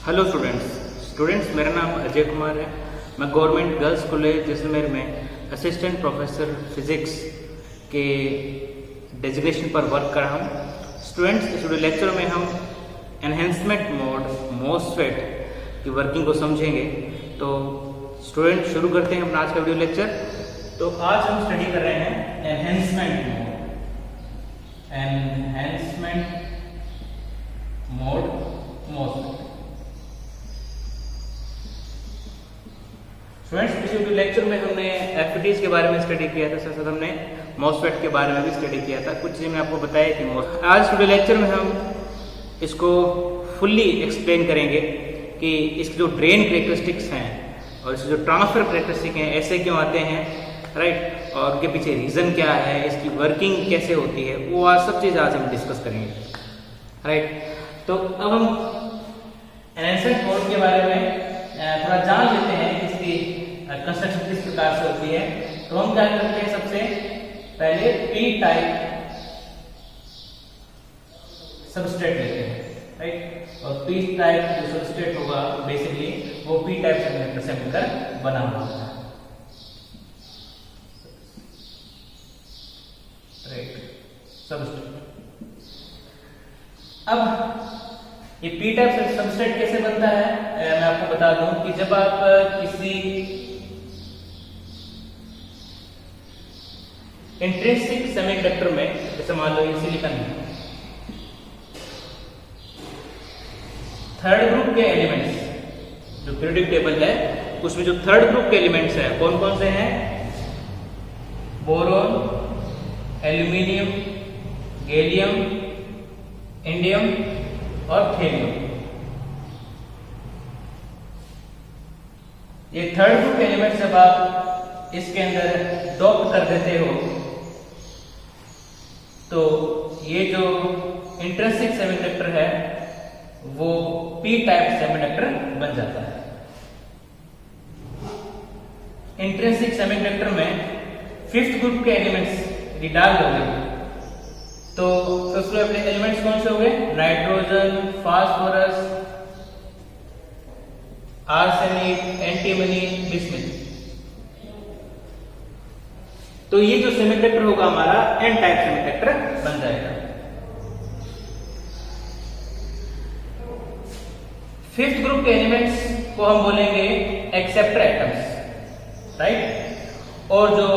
Hello students मेरा नाम अजय कुमार है। मैं गवर्नमेंट गर्ल्स कॉलेज जैसलमेर में असिस्टेंट प्रोफेसर फिजिक्स के डेजिग्नेशन पर वर्क कर रहा हूँ। स्टूडेंट्स, इस वीडियो लेक्चर में हम एनहेंसमेंट मोड मॉसफेट की वर्किंग को समझेंगे। तो स्टूडेंट शुरू करते हैं अपना आज का वीडियो लेक्चर। तो आज हम स्टडी कर रहे हैं एनहेंसमेंट मोड मॉसफेट। स्टूडेंट्स, पिछले वीडियो लेक्चर में हमने एफईटीज के बारे में स्टडी किया था, साथ साथ हमने मॉसफेट के बारे में भी स्टडी किया था। कुछ चीज़ें मैं आपको बताया कि आज वीडियो लेक्चर में हम इसको फुल्ली एक्सप्लेन करेंगे कि इसकी जो ड्रेन कैरेक्टरिस्टिक्स हैं और इसके जो ट्रांसफर कैरेक्टरिस्टिक हैं ऐसे क्यों आते हैं, राइट, और उनके पीछे रीज़न क्या है, इसकी वर्किंग कैसे होती है, वो आज सब चीज़ आज हम डिस्कस करेंगे, राइट। तो अब हम एनहेंसमेंट मोड के बारे में थोड़ा जान लेते हैं कि इसकी कंस्ट्रक्शन किस प्रकार से होती है। तो हम क्या करते हैं, सबसे पहले पी टाइप सबस्ट्रेट लेते हैं, राइट, और पी टाइप जो सबस्ट्रेट होगा बेसिकली वो पी टाइप सेमीकंडक्टर से मिलकर बना हुआ होता है, राइट, सबस्ट्रेट। अब ये पी टाइप सबस्ट्रेट कैसे बनता है, मैं आपको बता दूं कि जब आप किसी इंट्रिंसिक सेमीकंडक्टर में, जैसे मान लो ये सिलिकॉन है, थर्ड ग्रुप के एलिमेंट्स जो पीरियोडिक टेबल है उसमें जो थर्ड ग्रुप के एलिमेंट्स है कौन कौन से हैं, बोरोन, एल्यूमिनियम, गैलियम, इंडियम और थेलियम। ये थर्ड ग्रुप एलिमेंट जब आप इसके अंदर डॉप कर देते हो तो ये जो इंट्रिंसिक सेमीकंडक्टर है वो पी टाइप सेमीकंडक्टर बन जाता है। इंट्रिंसिक सेमीकंडक्टर में फिफ्थ ग्रुप के एलिमेंट्स यदि डाल दोगे तो सबसे अपने एलिमेंट्स कौन से हो गए, nitrogen, phosphorus, arsenic, antimony, bismuth. तो ये जो सेमीकंडक्टर होगा हमारा एन टाइप सेमीकंडक्टर बन जाएगा। फिफ्थ ग्रुप के एलिमेंट्स को हम बोलेंगे एक्सेप्टर एटम्स, राइट, और जो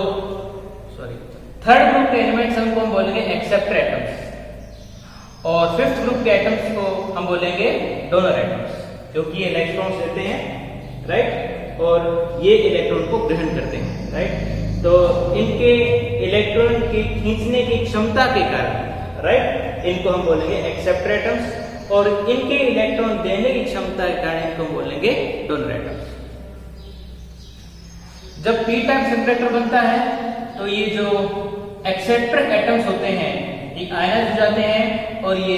थर्ड ग्रुप के एलिमेंट्स हमको हम बोलेंगे एक्सेप्टर एटम्स, और फिफ्थ ग्रुप के एटम्स को हम बोलेंगे डोनर एटम्स, जो कि इलेक्ट्रॉन्स देते हैं, राइट, और ये इलेक्ट्रॉन को ग्रहण करते हैं, राइट। तो इनके इलेक्ट्रॉन की खींचने की क्षमता के कारण, राइट, इनको हम बोलेंगे एक्सेप्टर एटम्स, और इनके इलेक्ट्रॉन देने की क्षमता के कारण इनको हम बोलेंगे डोनर एटम्स। जब पी टाइप सेमीकंडक्टर बनता है तो ये जो एक्सेप्टर एटम्स होते हैं ये आयनाइज हो जाते हैं और ये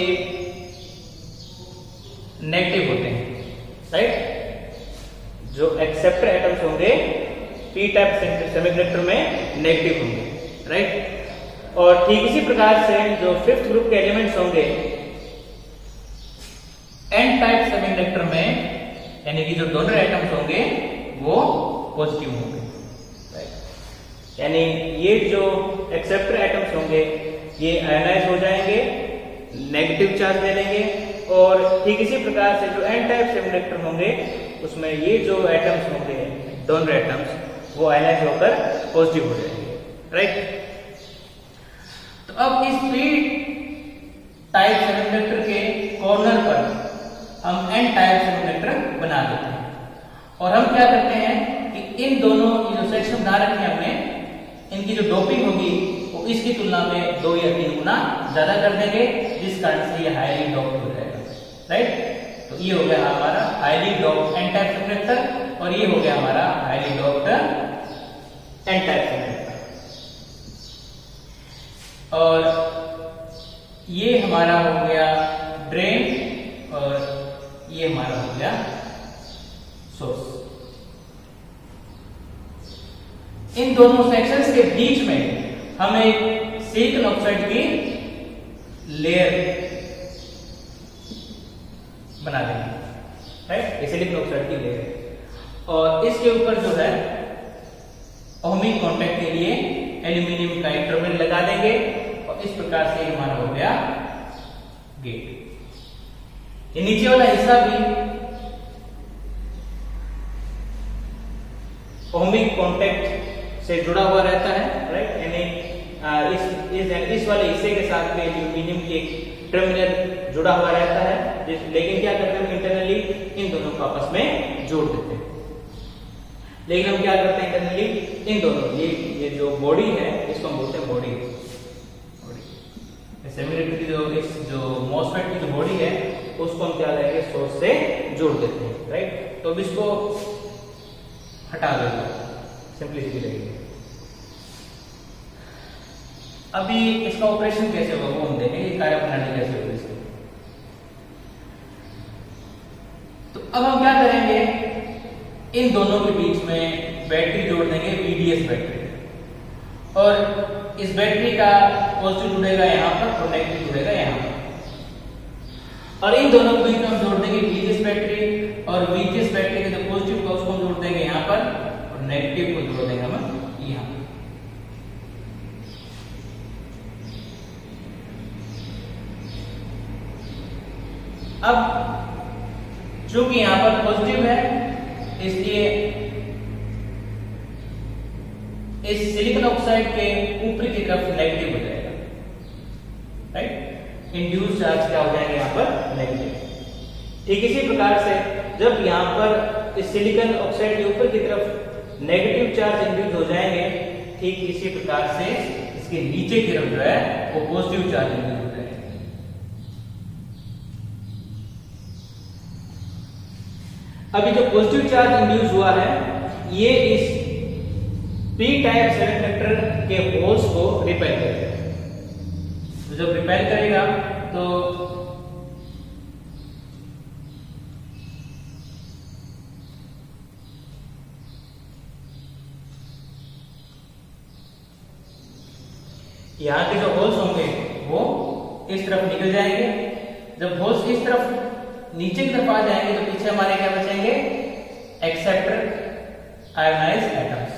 नेगेटिव होते हैं, राइट। जो एक्सेप्टर एटम्स होंगे पी टाइप सेमीकंडक्टर में नेगेटिव होंगे, राइट। और ठीक इसी प्रकार से जो फिफ्थ ग्रुप के एलिमेंट्स होंगे एन टाइप सेमीकंडक्टर में, यानी कि जो डोनर एटम्स होंगे वो पॉजिटिव होंगे, यानी ये जो एक्सेप्टर एटम्स होंगे ये आयनाइज हो जाएंगे, नेगेटिव चार्ज ले लेंगे, और ठीक इसी प्रकार से जो एन टाइप सेमीकंडक्टर होंगे उसमें ये जो एटम्स होंगे डोनर एटम्स वो आयनाइज होकर पॉजिटिव हो जाएंगे, राइट। तो अब इस पी टाइप सेमीकंडक्टर के कॉर्नर पर हम एन टाइप सेमीकंडक्टर बना देते हैं, और हम क्या करते हैं कि इन दोनों जो सेक्शन बना रखे हैं हमने, इनकी जो डोपिंग होगी वो इसकी तुलना में 2 या 3 गुना ज्यादा कर देंगे, जिस कारण से ये हाईली डोप्ड हो जाएगा, राइट। तो ये हो गया हमारा highly doped N type semiconductor, और ये हो गया हमारा highly doped N type semiconductor, और ये हमारा हो गया ड्रेन और ये हमारा हो गया सोर्स। इन दोनों सेक्शंस के बीच में हम एक सिलिकॉन ऑक्साइड की लेयर बना देंगे। राइट, ये सिलिकॉन ऑक्साइड की लेयर है। और इसके ऊपर जो है ओहमिक कांटेक्ट के लिए एल्यूमिनियम का एक टर्मिनल लगा देंगे और इस प्रकार से हमारा हो गया गेट। ये नीचे वाला हिस्सा भी ओहमिक कांटेक्ट से जुड़ा हुआ रहता है, राइट, यानी इस वाले हिस्से के साथ में एल्यूमिनियम के टर्मिनल जुड़ा हुआ रहता है, लेकिन क्या करते हैं इंटरनली इन दोनों को आपस में जोड़ देते हैं। लेकिन हम क्या करते हैं इंटरनली इन दोनों, ये जो बॉडी है इसको हम बोलते हैं बॉडी। सेमीकंडक्टर की जो मॉसफेट की जो बॉडी है उसको हम क्या करेंगे सोर्स से जोड़ देते हैं, राइट। तो अब इसको हटा देंगे, सिंपलिसिटी रहेगी। अभी इसका ऑपरेशन कैसे होगा वो हम देखेंगे, कार्य प्रणाली कैसे होगी इसकी। तो अब हम क्या करेंगे, इन दोनों के बीच में बैटरी जोड़ देंगे, VDS बैटरी, और इस बैटरी का पॉजिटिव जुड़ेगा यहाँ पर और नेगेटिव जुड़ेगा यहाँ पर। और इन दोनों के बीच में हम जोड़ देंगे VGS बैटरी, और VGS बैटरी के जो पॉजिटिव का उसको हम जोड़ देंगे यहाँ पर और नेगेटिव को जोड़ देंगे हम यहाँ पर। अब चूंकि यहां पर पॉजिटिव है इसलिए इस सिलिकॉन ऑक्साइड के ऊपरी की तरफ नेगेटिव हो जाएगा, राइट। इंड्यूस चार्ज क्या हो जाएगा यहाँ पर नेगेटिव। ठीक इसी प्रकार से जब यहाँ पर इस सिलिकॉन ऑक्साइड के ऊपर की तरफ नेगेटिव चार्ज इंड्यूस हो जाएंगे, ठीक इसी प्रकार से इसके नीचे की तरफ जो है वो पॉजिटिव चार्ज इंड्यूस हो जाएगा। अभी जो पॉजिटिव चार्ज इंड्यूस हुआ है ये इस पी टाइप सेमीकंडक्टर के होल्स को रिपेल करेगा। तो जब रिपेल करेगा तो यहां के जो होल्स होंगे वो इस तरफ निकल जाएंगे। जब होल्स इस तरफ नीचे की तरफ आ जाएंगे तो पीछे हमारे क्या बचेंगे, acceptor ionised atoms,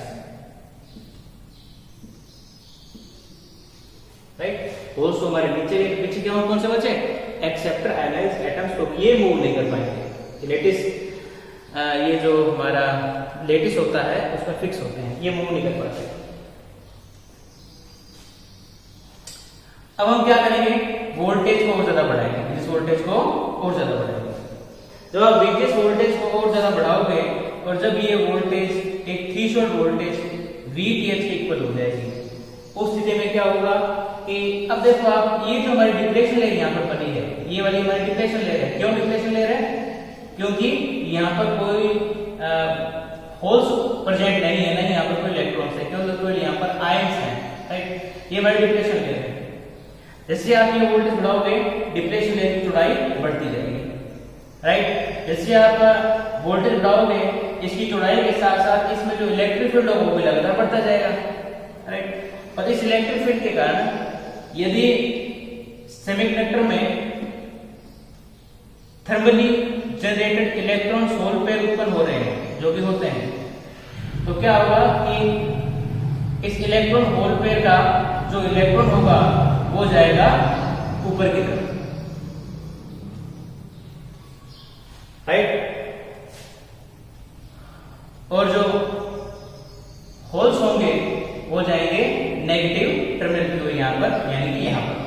right. Holes तो हमारे नीचे पीछे क्या कौन से बचे, एक्सेप्टर आयोनाइज्ड एटम्स, तो ये मूव नहीं कर पाएंगे। लेटिस ये जो हमारा लेटिस होता है उसमें फिक्स होते हैं, ये मूव नहीं कर पाते। अब हम क्या करेंगे, वोल्टेज को और ज्यादा बढ़ाएंगे, इस वोल्टेज को और ज्यादा बढ़ाएंगे। जब आप VGS वोल्टेज को और ज्यादा बढ़ाओगे और जब ये वोल्टेज एक थ्रेशोल्ड वोल्टेज VTH के इक्वल हो जाएगी, उस स्थिति में क्या होगा कि अब देखो आप ये जो हमारी डिप्लेशन लेयर यहाँ पर बनी है, ये वाली हमारी डिप्लेशन लेयर है। क्यों डिप्लेशन लेयर है, क्योंकि यहाँ पर कोई होल्स प्रेजेंट नहीं है, नहीं यहाँ पर कोई इलेक्ट्रॉन्स है, क्योंकि यहाँ पर आयंस हैं, राइट। ये हमारी डिप्लेशन लेयर है। जैसे आप ये वोल्टेज बढ़ाओगे डिप्लेशन लेयर की चौड़ाई बढ़ती जाएगी, राइट। जैसे आप वोल्टेज बढ़ाओगे इसकी चौड़ाई के साथ साथ इसमें जो इलेक्ट्रिक फील्ड है वो भी लगातार बढ़ता जाएगा, राइट। और इस इलेक्ट्रिक फील्ड के कारण यदि सेमीकंडक्टर में thermally generated electrons hole pair उत्पन्न हो रहे हैं, जो भी होते हैं, तो क्या होगा कि इस इलेक्ट्रॉन होल पेयर का जो इलेक्ट्रॉन होगा वो जाएगा ऊपर की तरफ, राइट। और जो होल्स होंगे वो जाएंगे नेगेटिव टर्मिनल की ओर, यहां पर यानी कि यहां पर,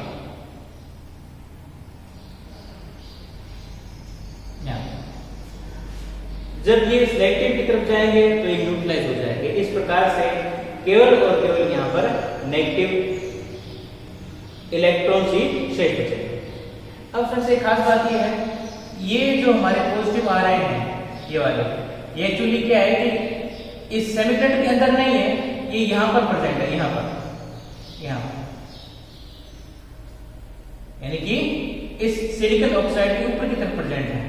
जब ये सिलेक्टिव की तरफ जाएंगे तो ये न्यूट्रलाइज हो जाएंगे। इस प्रकार से केवल और केवल यहां पर नेगेटिव इलेक्ट्रॉन ही शेष बचेंगे। अब फिर से खास बात ये है, ये जो हमारे पॉजिटिव आ रहे हैं ये वाले, ये एक्चुअली क्या है कि इस सेमीकंडक्टर के अंदर नहीं है, ये यहां पर प्रेजेंट है, यहां पर यानी कि इस सिलिकॉन ऑक्साइड के ऊपर की तरफ प्रेजेंट है।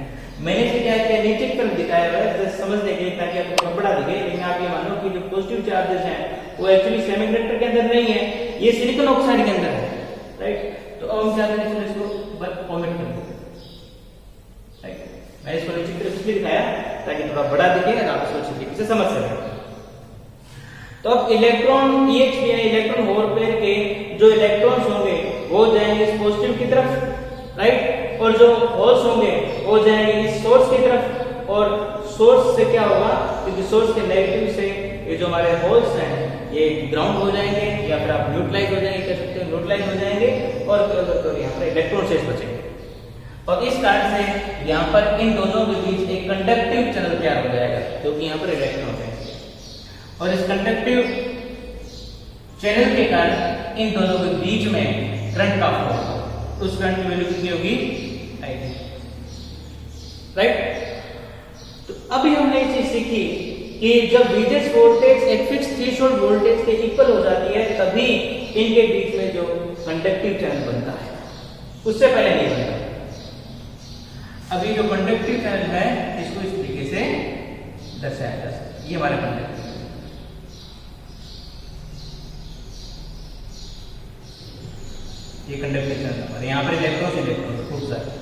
मैंने इसे क्या किया, नीचे की तरफ दिखाया हुआ है समझने के लिए ताकि आपको कपड़ा दिखे, लेकिन आप ये मानो कि जो पॉजिटिव चार्जेस हैं वो एक्चुअली सेमीकंडक्टर के अंदर नहीं है, ये सिलिकॉन ऑक्साइड के अंदर है, राइट। तो अब हम क्या करें, इसको ओमिट कर देते हैं, राइट। मैं इसको नीचे की तरफ इसलिए दिखाया ताकि थोड़ा बड़ा दिखे और आप इसको अच्छी तरीके से समझ सकें। तो अब इलेक्ट्रॉन EHP यानी इलेक्ट्रॉन होल पेयर के जो इलेक्ट्रॉन्स होंगे वो जाएंगे इस पॉजिटिव की तरफ, राइट, और जो होल्स होंगे वो जाएंगे इस सोर्स की तरफ। और सोर्स से क्या होगा, क्योंकि सोर्स के नेगेटिव से ये जो हमारे होल्स हैं ये ग्राउंड हो जाएंगे या फिर आप न्यूट्रलाइज हो जाएंगे, कह सकते हैं न्यूट्रलाइज हो जाएंगे और यहाँ पर इलेक्ट्रॉन शेष बचेंगे। और इस कारण से यहाँ पर इन दोनों के बीच एक कंडक्टिव चैनल तैयार हो जाएगा, क्योंकि यहाँ पर इलेक्ट्रॉन है। और इस कंडक्टिव चैनल के कारण इन दोनों के बीच में करंट का फ्लो होगा। उस करंट की वैल्यू कितनी होगी, I, राइट। तो अभी हमने ये चीज सीखी कि जब वीजेस वोल्टेज एक फिक्स थ्रेशोल्ड वोल्टेज के इक्वल हो जाती है तभी इनके बीच में जो कंडक्टिव चैनल बनता है, उससे पहले नहीं बनता। अभी जो कंडक्टिव चैनल है इसको इस तरीके से दर्शाया जा सकता है। ये हमारा कंडक्टिव, ये कंडक्टिव चैनल हमारे यहाँ पर इलेक्ट्रॉन खूब सारे।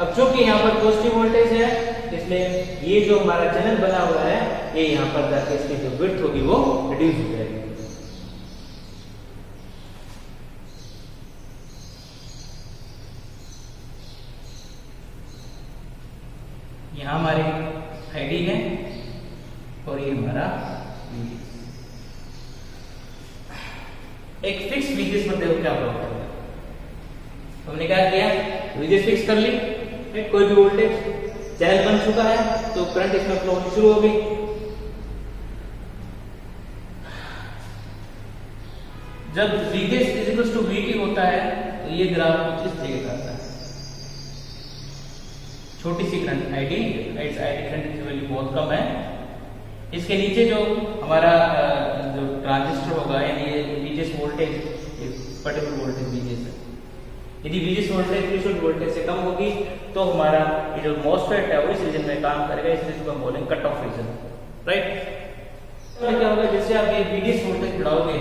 अब चूंकि यहाँ पर पॉजिटिव वोल्टेज है इसलिए ये जो हमारा चैनल बना हुआ है ये यहाँ पर जाके इसकी जो विड्थ होगी वो रिड्यूस हो जाएगी। यहाँ हमारी ID है और ये हमारा एक फिक्स वीजेस पर देखो क्या प्रॉब्लम है। हमने क्या किया, वीजेस फिक्स कर ली, कोई भी वोल्टेज चैनल बन चुका है तो करंट इसमें फ्लो होनी शुरू हो गई। जब VGS is equal to VT होता है तो ये ग्राफ कुछ इस तरीके का आता है। छोटी सी करंट ID करंट की वैल्यू बहुत कम है। इसके नीचे जो हमारा जो ट्रांजिस्टर होगा यानी ये VJs voltage, particular voltage VJs है, यदि वीजेस वोल्टेज थ्रेशोल्ड वोल्टेज से कम होगी तो हमारा ये जो मॉसफेट है वो इस रीजन में काम करेगा, इसलिए हम बोलेंगे कट ऑफ रीजन, राइट। तो क्या होगा, जैसे आप ये वीजेस वोल्टेज बढ़ाओगे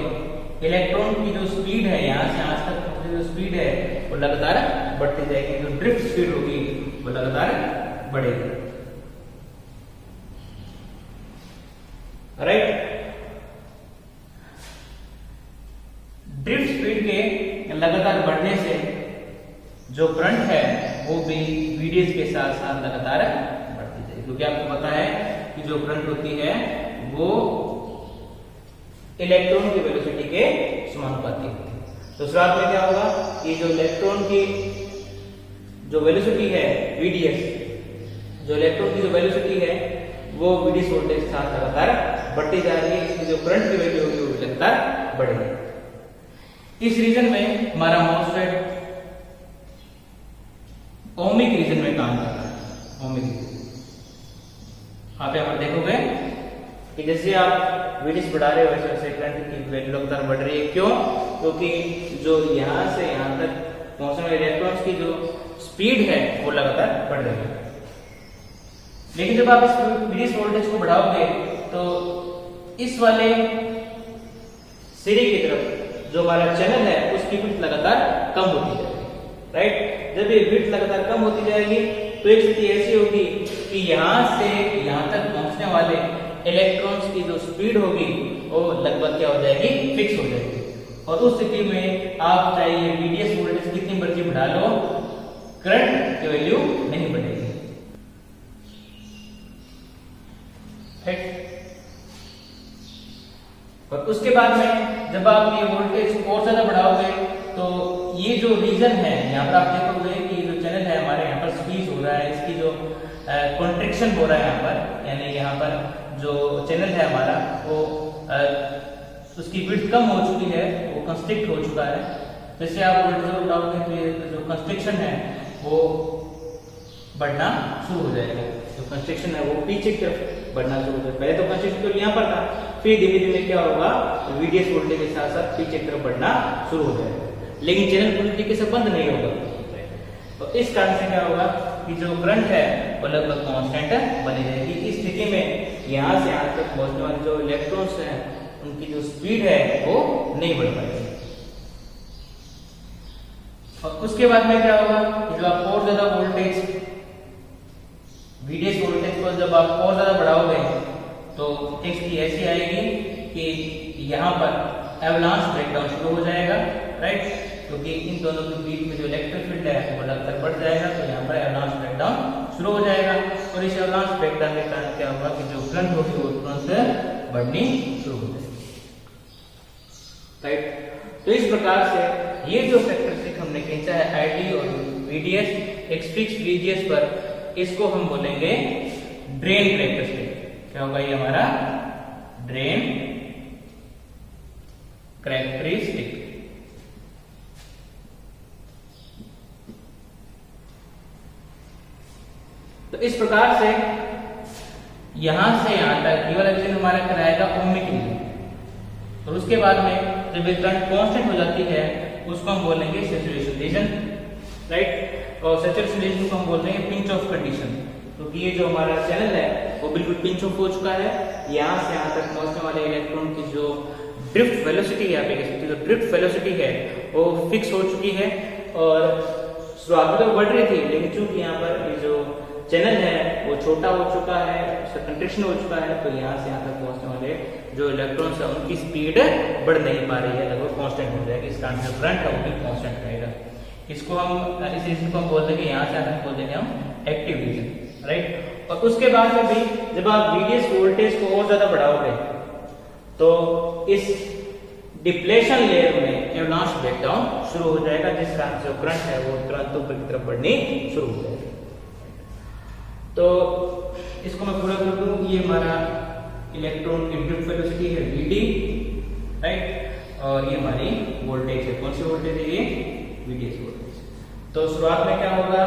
इलेक्ट्रॉन की जो स्पीड है यहाँ से आज तक जो स्पीड है वो लगातार बढ़ती जाएगी, जो ड्रिफ्ट स्पीड होगी वो लगातार बढ़ेगी, राइट। ड्रिफ्ट स्पीड के लगातार बढ़ने से जो करंट है वो भी VDS के साथ साथ लगातार बढ़ती जाएगी, क्योंकि आपको पता है कि जो करंट होती है वो इलेक्ट्रॉन की वेलोसिटी के समानुपाती होती है। तो शुरुआत में क्या होगा कि जो इलेक्ट्रॉन की जो वेलोसिटी है VDS, जो इलेक्ट्रॉन की जो वेलोसिटी है वो VDS वोल्टेज के साथ लगातार बढ़ती जा रही है, इसकी जो करंट की वैल्यू होगी वो लगातार बढ़ेगी। इस रीजन में हमारा मॉसफेट ओमिक रीजन में काम कर रहा है। ओमिक रीजन आप यहाँ पर देखोगे कि जैसे आप VDS बढ़ा रहे हो वैसे वैसे करंट की वैल्यू लगातार बढ़ रही है। क्यों? क्योंकि जो यहाँ से यहाँ तक पहुंचने वाले इलेक्ट्रॉन्स की जो स्पीड है वो लगातार बढ़ रही है। लेकिन जब आप इस VDS वोल्टेज को बढ़ाओगे तो इस वाले सिरे की तरफ जो हमारा चैनल है उसकी विड्थ लगातार कम होती जाएगी, राइट। जब ये विड्थ लगातार कम होती जाएगी तो एक स्थिति ऐसी होगी कि यहाँ से यहाँ तक पहुंचने वाले इलेक्ट्रॉन्स की जो स्पीड होगी वो लगभग क्या हो जाएगी, फिक्स हो जाएगी। और उस स्थिति में आप चाहिए VDS वोल्टेज कितनी मर्जी बढ़ा लो, करंट की वैल्यू नहीं बढ़ेगी, राइट। और उसके बाद में जब आप ये वोल्टेज और ज्यादा बढ़ाओगे तो ये जो रीजन है यहाँ पर आप देखोगे कि जो चैनल है हमारे यहाँ पर स्क्वीज हो रहा है, इसकी जो कॉन्ट्रैक्शन हो रहा है यहाँ पर, यानी यहाँ पर जो चैनल है हमारा वो उसकी विड्थ कम हो चुकी है, वो कंस्ट्रिक्ट हो चुका है। जैसे आप वोल्टेज बढ़ाओगे तो ये जो कंस्ट्रिक्शन है वो बढ़ना शुरू हो जाएगा। जो कंस्ट्रिक्शन है वो पीछे की तरफ बढ़ना शुरू हो जाएगा। पहले तो कंस्ट्रिक्शन तो यहाँ पर था, फिर धीरे धीरे क्या होगा तो VDS वोल्टेज के साथ साथ पीछे की तरफ बढ़ना शुरू हो जाएगा, लेकिन चैनल पूरी तरीके से बंद नहीं होगा। तो इस कारण से क्या होगा कि जो करंट है वो लगभग कांस्टेंट बनी रहेगी। इस स्थिति में यहाँ से यहाँ तक पहुंचने वाले जो इलेक्ट्रॉन्स हैं उनकी जो स्पीड है वो नहीं बढ़ पाएगी। और उसके बाद में क्या होगा कि जब आप और ज्यादा वोल्टेज VDS वोल्टेज को जब आप और ज्यादा बढ़ाओगे तो स्थिति ऐसी आएगी कि यहाँ पर एवलांच ब्रेकडाउन शुरू हो जाएगा, राइट, क्योंकि इन दोनों के बीच में जो इलेक्ट्रिक फील्ड है वो लगातार बढ़ जाएगा, तो यहाँ पर एवलांच ब्रेकडाउन शुरू हो जाएगा। और इस एवलांच ब्रेकडाउन के कारण क्या होगा कि जो करंट होगी वो तुरंत बढ़नी शुरू हो जाएगी, राइट। तो इस प्रकार से ये जो कैरेक्टरिस्टिक हमने खींचा है ID और VDS एक फिक्स VGS पर, इसको हम बोलेंगे ड्रेन कैरेक्टरिस्टिक। क्या होगा ये हमारा ड्रेन कैरेक्टरिस्टिक। तो इस प्रकार से यहां से यहां तक ये वाला रीजन हमारा कराएगा ओमिक रीजन, और उसके बाद में जब ये करंट कांस्टेंट हो जाती है उसको हम बोलेंगे सैचुरेशन रीजन, राइट। और सैचुरेशन रीजन को हम बोलते हैं पिंच ऑफ कंडीशन, क्योंकि ये जो हमारा चैनल है वो बिल्कुल पिंच ऑफ हो चुका है। यहाँ से यहाँ तक पहुंचने वाले इलेक्ट्रॉन की जो ड्रिफ्ट वेलोसिटी है, आप कह सकते हो ड्रिफ्ट वेलोसिटी है वो फिक्स हो चुकी है, और शुरुआत में तो बढ़ रही थी, लेकिन चूंकि यहाँ पर ये जो चैनल है वो छोटा हो चुका है, उसका कंट्रैक्शन हो चुका है, तो यहाँ से यहाँ तक पहुंचने वाले जो इलेक्ट्रॉन्स है उनकी स्पीड बढ़ नहीं पा रही है, लगभग कांस्टेंट हो जाएगी। इस कारण जो करंट है वो भी कांस्टेंट रहेगा। इसको हम इस रीजन को हम बोल देंगे, यहाँ से यहाँ तक बोल देंगे हम एक्टिव रीजन, राइट। और उसके बाद में भी जब आप VDS वोल्टेज को और ज्यादा बढ़ाओगे तो इस डिप्लेशन लेयर में एवलांच ब्रेकडाउन शुरू हो जाएगा, जिस कारण जो करंट है वो तुरंत ऊपर की तरफ बढ़नी शुरू हो जाएगी। तो इसको मैं पूरा कर दूं, ये हमारा इलेक्ट्रॉन की ड्रिफ्ट वेलोसिटी है VD, राइट, और ये हमारी वोल्टेज है। कौन सी वोल्टेज है ये? VDS voltage. तो शुरुआत में क्या होगा,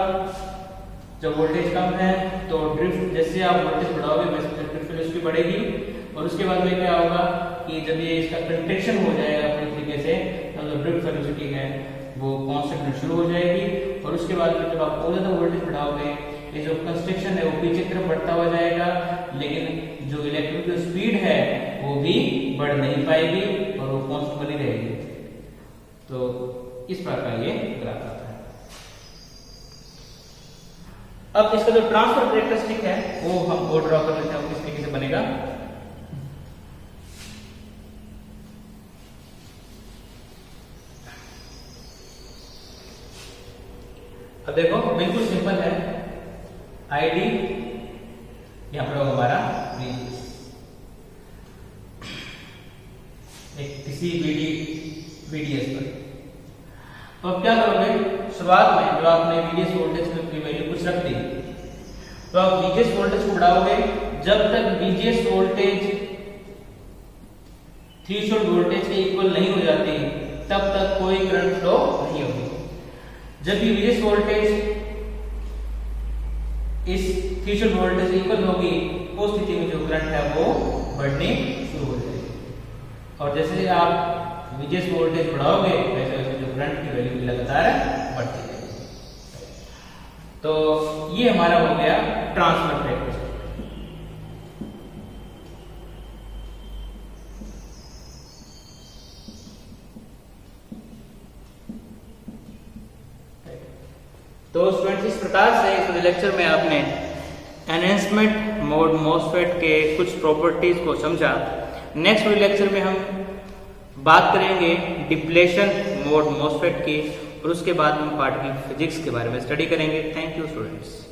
जब वोल्टेज कम है तो ड्रिफ्ट, जैसे आप वोल्टेज बढ़ाओगे वैसे ड्रिफ्ट वेलोसिटी बढ़ेगी, और उसके बाद में क्या होगा कि जब ये इसका कंट्रैक्शन हो जाएगा पूरी तरीके से, तो जो ड्रिफ्ट वेलोसिटी है वो कांस्टेंट शुरू हो जाएगी, और उसके बाद में जब आप और ज्यादा वोल्टेज बढ़ाओगे ये जो कंस्ट्रक्शन है वो पीछे की तरफ बढ़ता हुआ जाएगा, लेकिन जो इलेक्ट्रॉन की स्पीड है वो भी बढ़ नहीं पाएगी और वो कांस्टेंट बनी रहेगी। तो इस प्रकार ये ग्राफ आता है। अब इसका जो ट्रांसफर कैरेक्टरिस्टिक है वो हम और ड्रॉ कर लेते हैं, किस तरीके से बनेगा। अब देखो बिल्कुल सिंपल है, ID यहां पर हमारा VGS, एक किसी VDS पर। तो अब क्या करोगे, शुरुआत में जो आपने VDS वोल्टेज की वैल्यू कुछ रख दी, तो आप VGS वोल्टेज को बढ़ाओगे जब तक VGS वोल्टेज थ्रेशोल्ड वोल्टेज के इक्वल नहीं हो जाती तब तक कोई करंट फ्लो नहीं होगी। जब भी VGS वोल्टेज इस थ्रेशोल्ड वोल्टेज इक्वल होगी उस स्थिति में जो करंट है वो बढ़नी शुरू हो जाएगी, और जैसे आप VGS वोल्टेज बढ़ाओगे वैसे वैसे जो करंट की वैल्यू भी लगातार बढ़ती जाएगी। तो ये हमारा हो गया ट्रांसफर कैरेक्टरिस्टिक। तो स्टूडेंट्स इस प्रकार से इस लेक्चर में आपने एनहेंसमेंट मोड मॉसफेट के कुछ प्रॉपर्टीज को समझा। नेक्स्ट लेक्चर में हम बात करेंगे डिप्लेशन मोड मॉसफेट की, और उसके बाद हम पार्टिकल फिजिक्स के बारे में स्टडी करेंगे। Thank you students.